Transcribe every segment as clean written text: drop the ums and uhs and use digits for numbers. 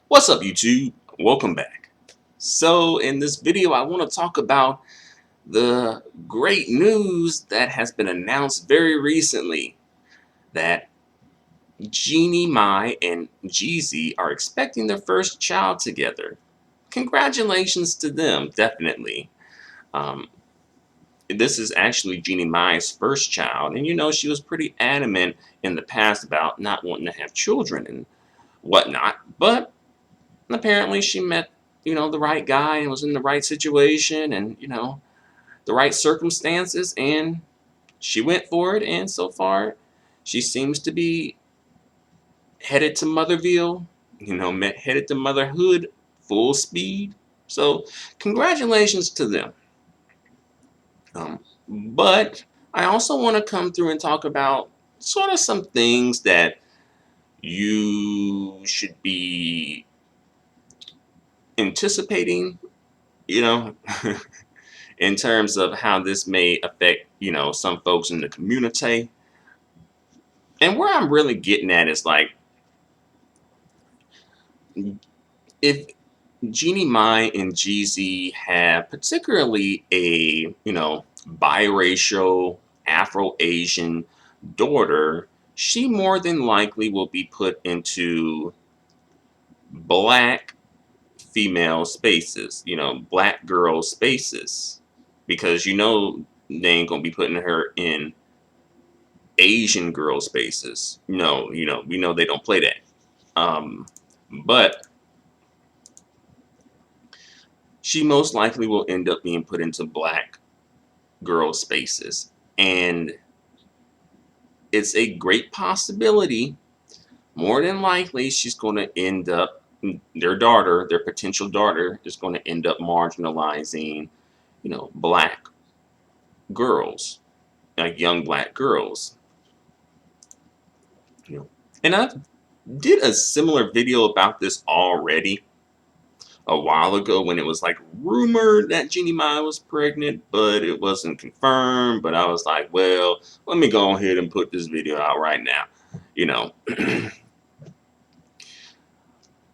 What's up, YouTube? Welcome back. So in this video, I want to talk about the great news that has been announced very recently that Jeannie, Mai, and Jeezy are expecting their first child together. Congratulations to them, definitely. Um, this is actually Jeannie Mai's first child, and she was pretty adamant in the past about not wanting to have children and whatnot, but apparently she met the right guy and was in the right situation and the right circumstances, and she went for it, and so far she seems to be headed to Motherville, headed to motherhood full speed. So congratulations to them. But I also want to come through and talk about sort of some things that you should be anticipating, you know in terms of how this may affect, some folks in the community. And where I'm really getting at is like, if Jeannie Mai and Jeezy have particularly a, biracial Afro-Asian daughter, she more than likely will be put into black female spaces, black girl spaces, because they ain't gonna be putting her in Asian girl spaces. No, we know they don't play that. But she most likely will end up being put into black girl spaces. And it's a great possibility, more than likely, she's going to end up, their potential daughter, is going to end up marginalizing, black girls, like young black girls. And I did a similar video about this already a while ago when it was like rumored that Jeannie Mai was pregnant, but it wasn't confirmed. But I was like, well, let me go ahead and put this video out right now, you know.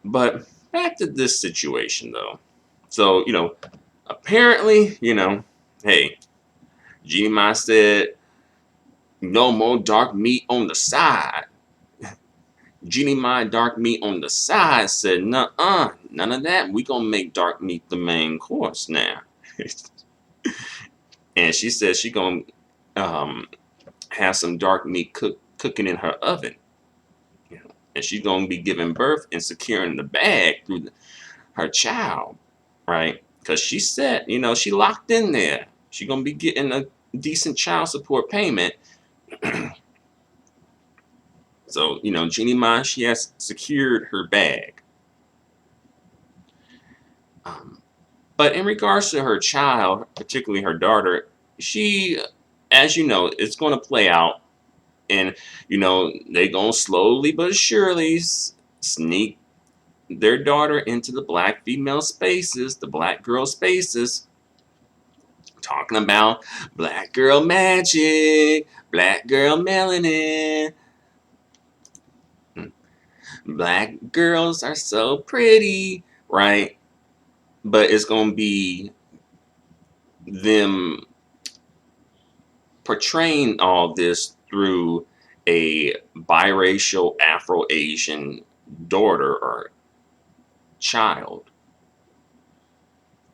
But back to this situation though. So, apparently, hey, Jeannie Mai said, no more dark meat on the side. Jeannie Mai dark meat on the side said, nuh-uh, none of that. We gonna make dark meat the main course now. And she said she gonna have some dark meat cooking in her oven. And she's gonna be giving birth and securing the bag through her child, right? Because she said, she locked in there. She gonna be getting a decent child support payment. So, Jeannie Mai, she has secured her bag. But in regards to her child, particularly her daughter, she, as you know, it's going to play out. And, they going to slowly but surely sneak their daughter into the black female spaces, the black girl spaces, talking about black girl magic, black girl melanin. Black girls are so pretty, right? But it's going to be them portraying all this through a biracial Afro-Asian daughter or child.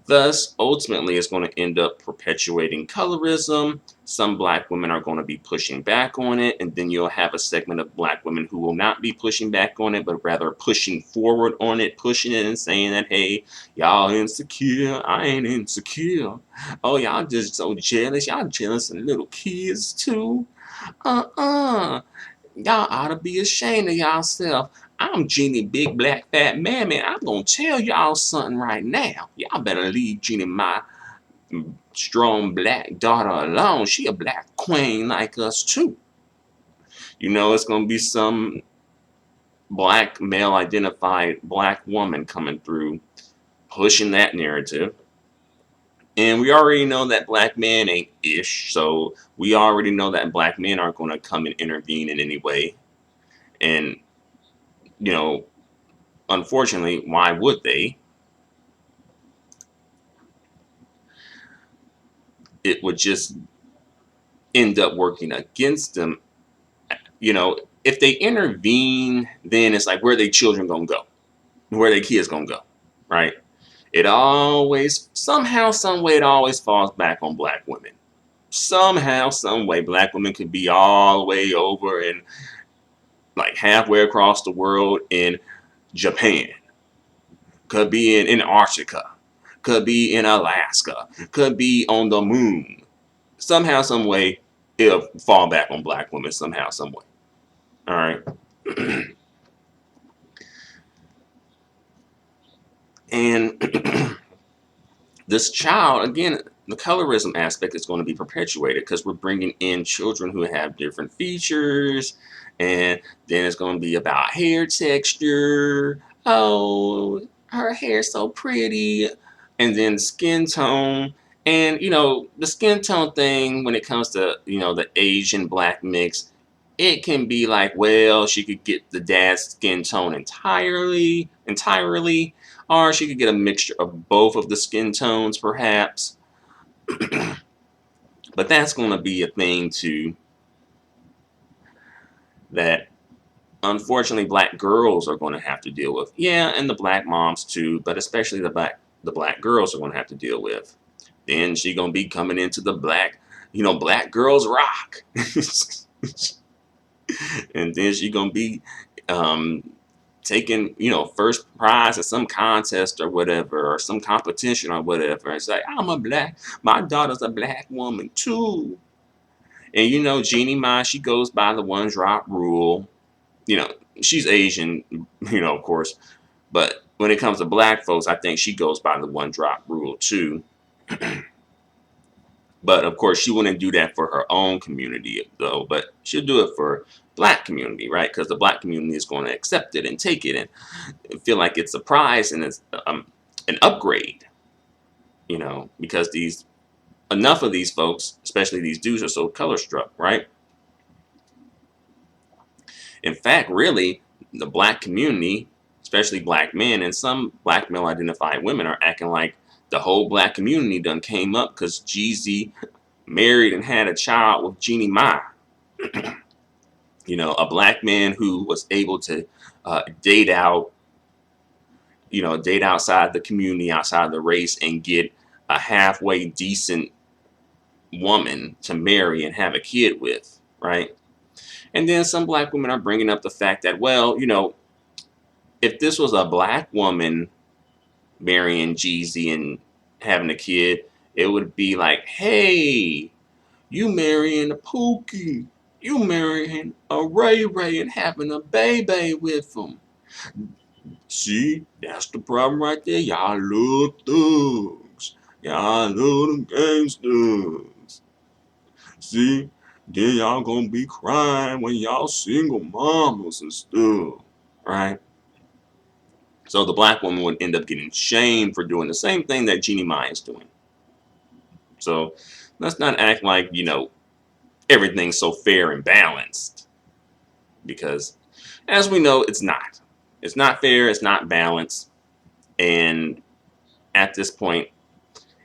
Thus, ultimately, it's going to end up perpetuating colorism. Some black women are going to be pushing back on it, and then you'll have a segment of black women who will not be pushing back on it, but rather pushing forward on it, pushing it and saying that, hey, y'all insecure, I ain't insecure. Oh, y'all just so jealous. Y'all jealous of little kids, too. Uh-uh. Y'all ought to be ashamed of yourself. I'm Jeannie Big Black Fat Mammy. I'm gonna tell y'all something right now. Y'all better leave Jeannie, my strong black daughter, alone. She a black queen like us too. It's gonna be some black male identified black woman coming through pushing that narrative. And we already know that black men ain't ish, so we already know that black men aren't gonna come and intervene in any way. And you know unfortunately, why would they? It would just end up working against them. You know, if they intervene, then it's like, where are their children gonna go? Where are their kids gonna go? Right? It always, somehow, some way, it always falls back on black women. Somehow, some way, black women could be all the way over and like halfway across the world in Japan, could be in Antarctica, could be in Alaska, could be on the moon. Somehow, some way, it'll fall back on black women somehow, some way. All right. And this child, again, the colorism aspect is going to be perpetuated because we're bringing in children who have different features, and then it's going to be about hair texture. Oh, her hair's so pretty. And then skin tone. And, the skin tone thing, when it comes to, the Asian black mix, it can be like, well, she could get the dad's skin tone entirely, or she could get a mixture of both of the skin tones, perhaps. But that's going to be a thing too that unfortunately black girls are going to have to deal with. Yeah, and the black moms too, but especially the black girls are going to have to deal with. Then she going to be coming into the black girls rock. And then she going to be taking, first prize at some contest or whatever, or some competition or whatever. It's like, my daughter's a black woman too. And Jeannie Ma, she goes by the one drop rule. She's Asian, of course. But when it comes to black folks, I think she goes by the one drop rule too. But of course, she wouldn't do that for her own community, though. But she'll do it for black community, right? Because the black community is going to accept it and take it and feel like it's a prize and it's an upgrade, because enough of these folks, especially these dudes, are so color struck, right? In fact, really, the black community, especially black men and some black male identified women, are acting like the whole black community done came up because Jeezy married and had a child with Jeannie Ma. A black man who was able to date out, date outside the community, outside the race, and get a halfway decent woman to marry and have a kid with, right? And then some black women are bringing up the fact that, well, if this was a black woman marrying Jeezy and having a kid, it would be like, hey, you marrying a Pookie, you marrying a Ray Ray and having a baby with him. See, that's the problem right there. Y'all love thugs. Y'all love them gangsters. See, then y'all gonna be crying when y'all single mamas and stuff, right? So the black woman would end up getting shamed for doing the same thing that Jeannie Mai is doing. So let's not act like, everything's so fair and balanced. Because as we know, it's not. It's not fair, it's not balanced. And at this point,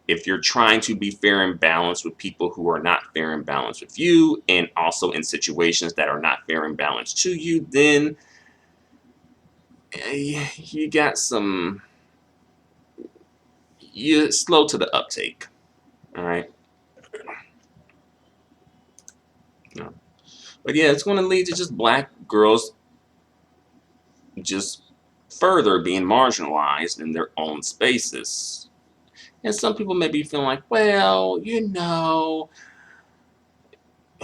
if you're trying to be fair and balanced with people who are not fair and balanced with you, and also in situations that are not fair and balanced to you, then you got you're slow to the uptake. All right. No. But yeah, it's going to lead to just black girls just further being marginalized in their own spaces. And some people may be feeling like, well,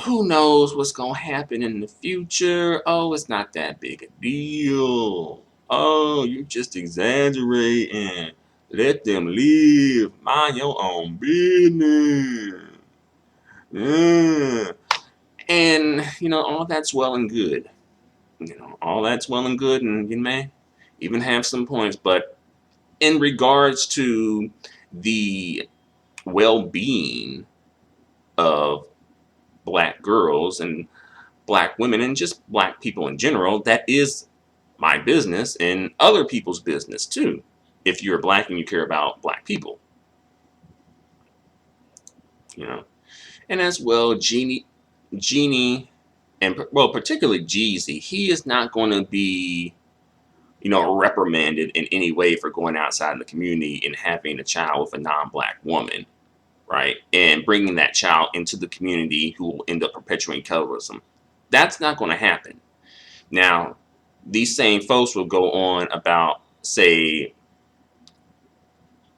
who knows what's going to happen in the future? Oh, it's not that big a deal. Oh, you just exaggerating. Let them live. Mind your own business. Yeah. And, all that's well and good. All that's well and good, and you may even have some points. But in regards to the well-being of black girls and black women and just black people in general, that is my business and other people's business too, if you're black and you care about black people, you know. And as well, Jeannie, and well, particularly Jeezy, he is not going to be, reprimanded in any way for going outside of the community and having a child with a non-black woman, right? And bringing that child into the community who will end up perpetuating colorism. That's not going to happen. Now, these same folks will go on about, say,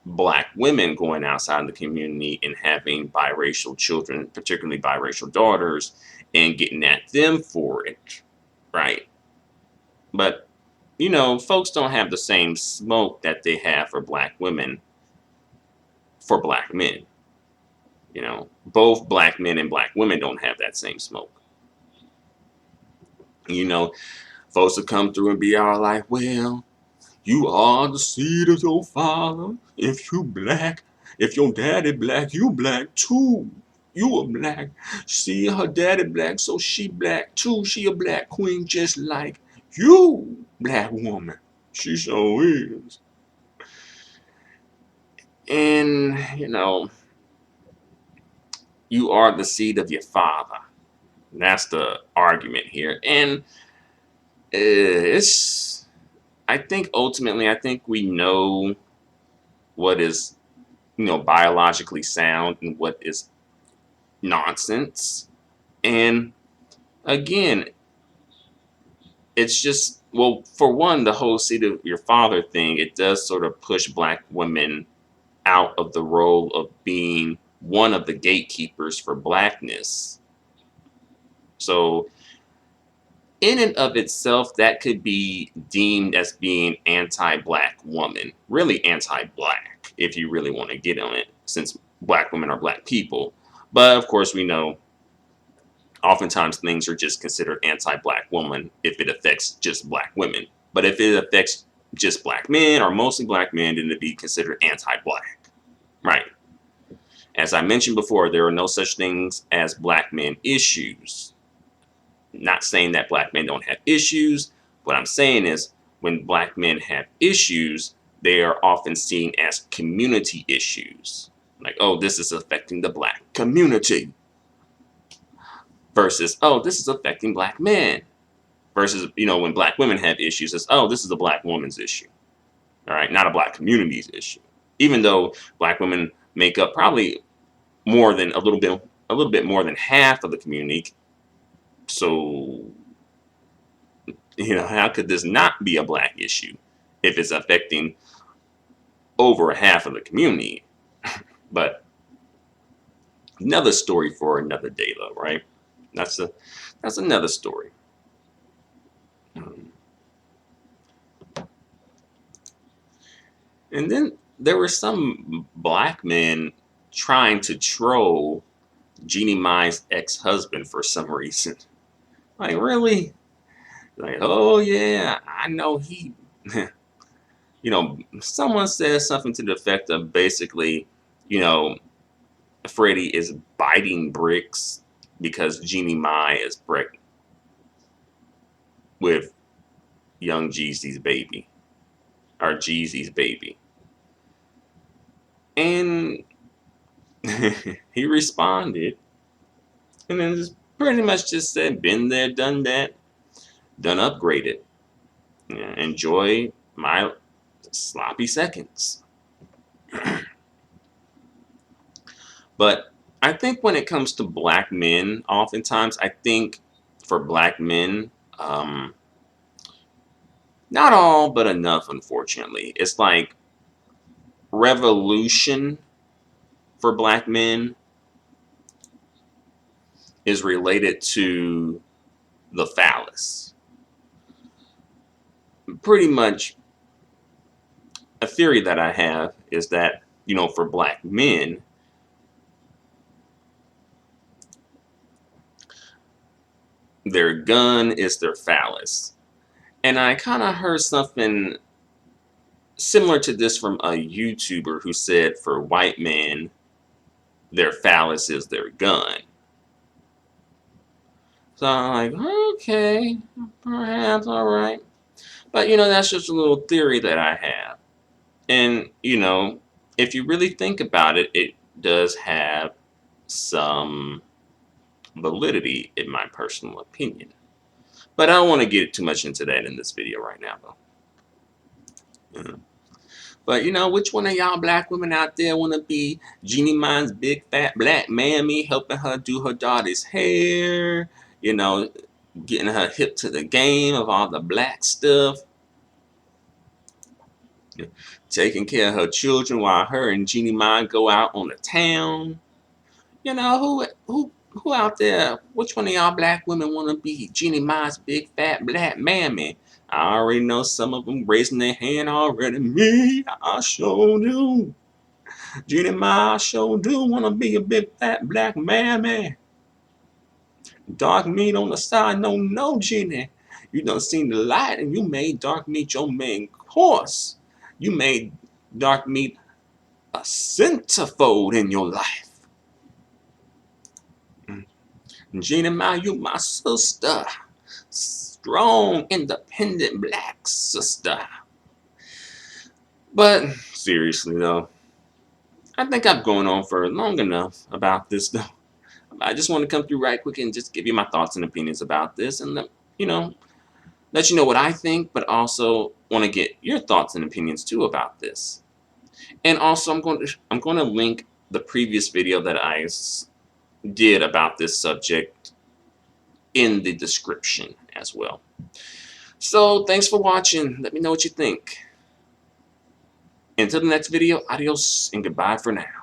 black women going outside the community and having biracial children, particularly biracial daughters, and getting at them for it, right? But, folks don't have the same smoke that they have for black women for black men. Both black men and black women don't have that same smoke. Folks will come through and be all like, well, you are the seed of your father. If you black, if your daddy black, you black too. You a black. See, her daddy black, so she black too. She a black queen just like you, black woman. She so is. And, you are the seed of your father. That's the argument here. And I think ultimately, we know what is, biologically sound and what is nonsense. And again, it's just, well, for one, the whole seed of your father thing, it does sort of push black women out of the role of being one of the gatekeepers for blackness. So in and of itself, that could be deemed as being anti-black woman, really anti-black, if you really want to get on it, since black women are black people. But of course, we know oftentimes things are just considered anti-black woman if it affects just black women. But if it affects just black men or mostly black men, then it'd be considered anti-black, right? As I mentioned before, there are no such things as black men issues. Not saying that black men don't have issues. What I'm saying is when black men have issues, they are often seen as community issues. Like, oh, this is affecting the black community. Versus, oh, this is affecting black men. Versus, when black women have issues, it's, oh, this is a black woman's issue. All right, not a black community's issue. Even though black women make up probably more than a little bit more than half of the community. So, how could this not be a black issue if it's affecting over half of the community? But another story for another day, though, right? That's another story. And then there were some black men trying to troll Jeannie Mai's ex-husband for some reason. Like, really? Like, oh yeah, I know he, someone says something to the effect of basically, Freddie is biting bricks because Jeannie Mai is pregnant with young Jeezy's baby, or Jeezy's baby. And he responded and then just pretty much just said, been there, done that, done upgraded. Yeah, enjoy my sloppy seconds. But I think when it comes to black men, oftentimes I think for black men, not all, but enough, unfortunately. It's like revolution for black men is related to the phallus. Pretty much a theory that I have is that, for black men, their gun is their phallus. And I kind of heard something similar to this from a YouTuber who said for white men, their phallus is their gun. So I'm like, okay, perhaps, all right. But, that's just a little theory that I have. And, if you really think about it, it does have some validity, in my personal opinion. But I don't want to get too much into that in this video right now, though. Yeah. But, which one of y'all black women out there want to be Jeannie Mine's big fat black mammy, helping her do her daughter's hair, you know, getting her hip to the game of all the black stuff, taking care of her children while her and Jeannie Mine go out on the town? Who out there, which one of y'all black women want to be Jeannie Mine's big fat black mammy? I already know some of them raising their hand already. Me, I sure do. Jeannie Mine, I sure do want to be a big fat black mammy. Dark meat on the side, no, Jeannie. You done seen the light and you made dark meat your main course. You made dark meat a centerfold in your life. Jeannie Mine, you my sister. Strong, independent black sister. But seriously though, I think I've gone on for long enough about this though. I just want to come through right quick and just give you my thoughts and opinions about this, and let you know what I think, but also want to get your thoughts and opinions too about this. And also, I'm going to link the previous video that I did about this subject in the description as well. So thanks for watching. Let me know what you think. Until the next video, adios and goodbye for now.